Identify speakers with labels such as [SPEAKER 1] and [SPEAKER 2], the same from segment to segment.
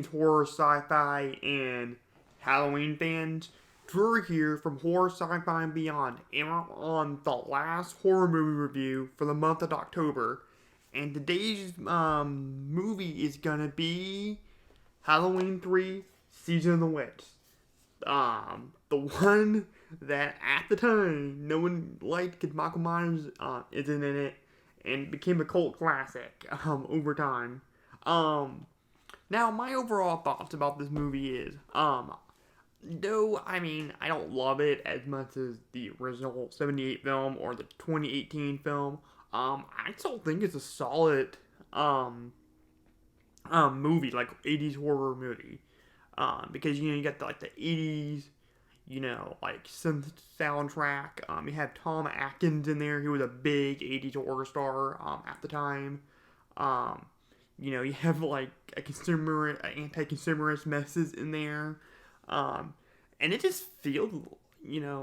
[SPEAKER 1] horror, sci-fi, and Halloween fans. Drew here from Horror, Sci-Fi, and Beyond, and we're on the last horror movie review for the month of October. And today's movie is gonna be Halloween 3, Season of the Witch. The one that at the time no one liked because Michael Myers isn't in it, and became a cult classic over time. Now my overall thoughts about this movie is though I don't love it as much as the original '78 film or the 2018 film. I still think it's a solid movie, like 80s horror movie. Because you got the 80s, like synth soundtrack. You have Tom Atkins in there, who was a big 80s horror star at the time. You have like anti-consumerist messages in there. And it just feels, very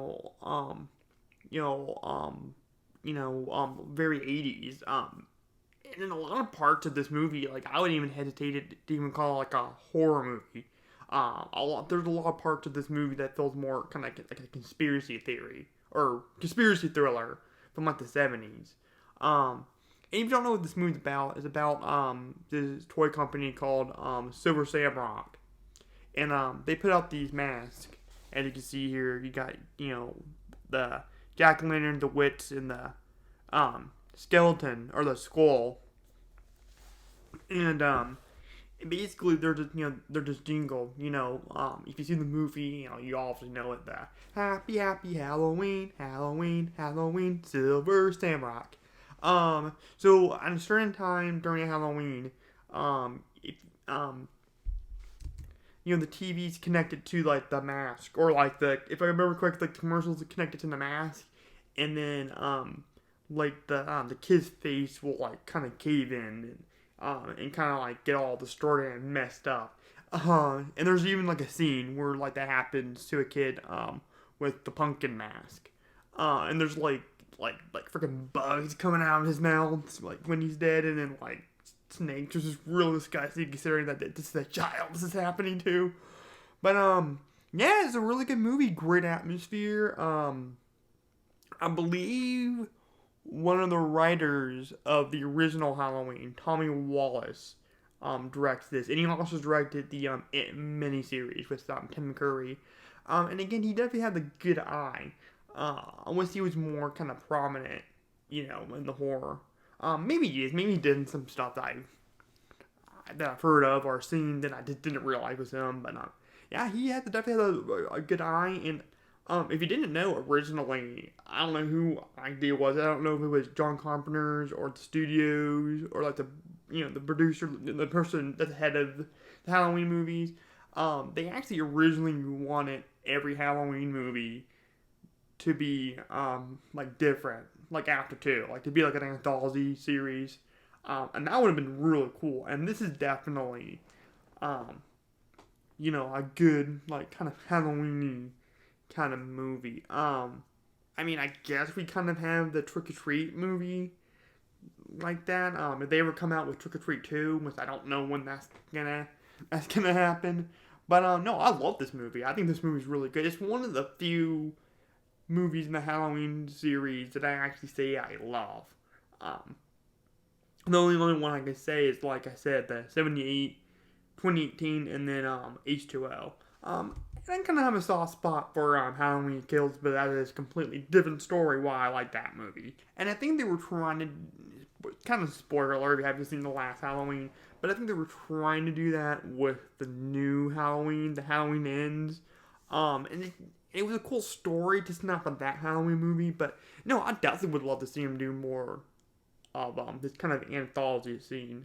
[SPEAKER 1] 80s. And in a lot of parts of this movie, like I wouldn't even hesitate to even call it like a horror movie. There's a lot of parts of this movie that feels more kind of like a conspiracy theory or conspiracy thriller from like the 70s. And if you don't know what this movie's about, it's about this toy company called Silver Shamrock. And they put out these masks. As you can see here, you got, the jack-o'-lantern, the witch, and the skeleton, or the skull. And basically, they're just jingle. If you see the movie, you obviously know it. The Happy Happy Halloween, Halloween, Halloween, Silver Shamrock. So at a certain time during Halloween, the TV's connected to like the mask, or like if I remember correctly, the commercials are connected to the mask, and then the kid's face will like kind of cave in and kind of like get all distorted and messed up. And there's even like a scene where like that happens to a kid with the pumpkin mask. And there's like freaking bugs coming out of his mouth like when he's dead, and then like snakes, which is real disgusting considering that this is a child this is happening to. But yeah, it's a really good movie, great atmosphere. I believe one of the writers of the original Halloween, Tommy Wallace, directs this, and he also directed the It miniseries with Tim Curry. And again, he definitely had the good eye. Unless he was more kind of prominent, in the horror. Maybe he is. Maybe he did some stuff that I've heard of or seen that I just didn't realize was him. But yeah, he definitely had a good eye. And if you didn't know originally, I don't know who idea was. I don't know if it was John Carpenter's or the studios or like the producer, the person that's the head of the Halloween movies. They actually originally wanted every Halloween movie to be like different, like after two, like to be like an anthology series, and that would have been really cool. And this is definitely a good like kind of Halloween kind of movie. I guess we kind of have the Trick or Treat movie like that. If they ever come out with Trick or Treat 2, which I don't know when that's gonna happen. But no, I love this movie. I think this movie's really good. It's one of the few movies in the Halloween series that I actually say I love. The only one I can say is, like I said, the 78, 2018, and then H2O. And I kind of have a soft spot for Halloween Kills, but that is a completely different story why I like that movie. And I think they were trying to, kind of spoiler alert if you haven't seen the last Halloween, but I think they were trying to do that with the new Halloween, the Halloween Ends. And it was a cool story, just not for that Halloween movie. But no, I definitely would love to see him do more of this kind of anthology thing,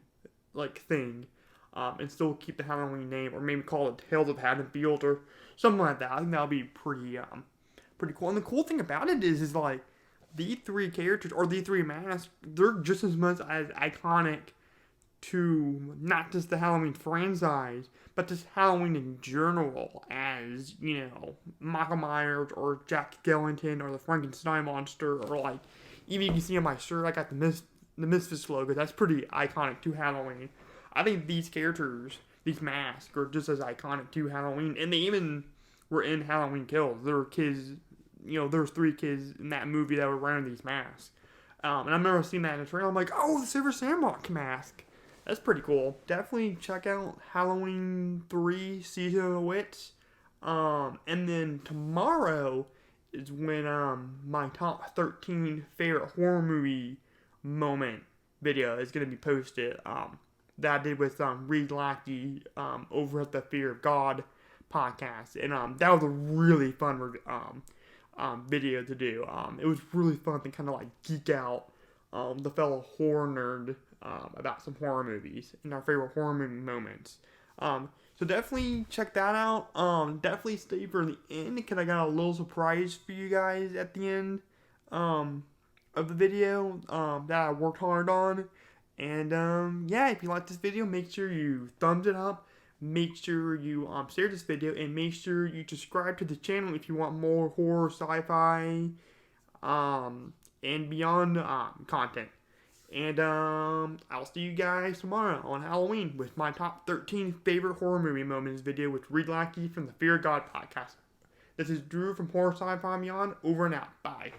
[SPEAKER 1] and still keep the Halloween name, or maybe call it Tales of Haddonfield or something like that. I think that would be pretty cool. And the cool thing about it is like these three characters or these three masks, they're just as much as iconic to not just the Halloween franchise, but just Halloween in general, as, Michael Myers or Jack Skellington or the Frankenstein monster, or like, even you can see on my shirt, I got the Misfits logo. That's pretty iconic to Halloween. I think these characters these masks are just as iconic to Halloween, and they even were in Halloween Kills. There were kids, there was 3 kids in that movie that were wearing these masks. And I remember seeing that in the trailer. I'm like, oh, the Silver Shamrock mask. That's pretty cool. Definitely check out Halloween 3 Season of the Witch. And then tomorrow is when my top 13 favorite horror movie moment video is going to be posted. That I did with Reed Lackey over at the Fear of God podcast. And that was a really fun video to do. It was really fun to kind of like geek out the fellow horror nerd about some horror movies and our favorite horror movie moments. So definitely check that out. Definitely stay for the end because I got a little surprise for you guys at the end of the video that I worked hard on. And yeah, if you like this video, make sure you thumbs it up. Make sure you share this video, and make sure you subscribe to the channel if you want more horror, sci-fi, and beyond content. And I'll see you guys tomorrow on Halloween with my top 13 favorite horror movie moments video with Reed Lackey from the Fear of God podcast. This is Drew from Horror Sci-Fi Beyond, over and out. Bye.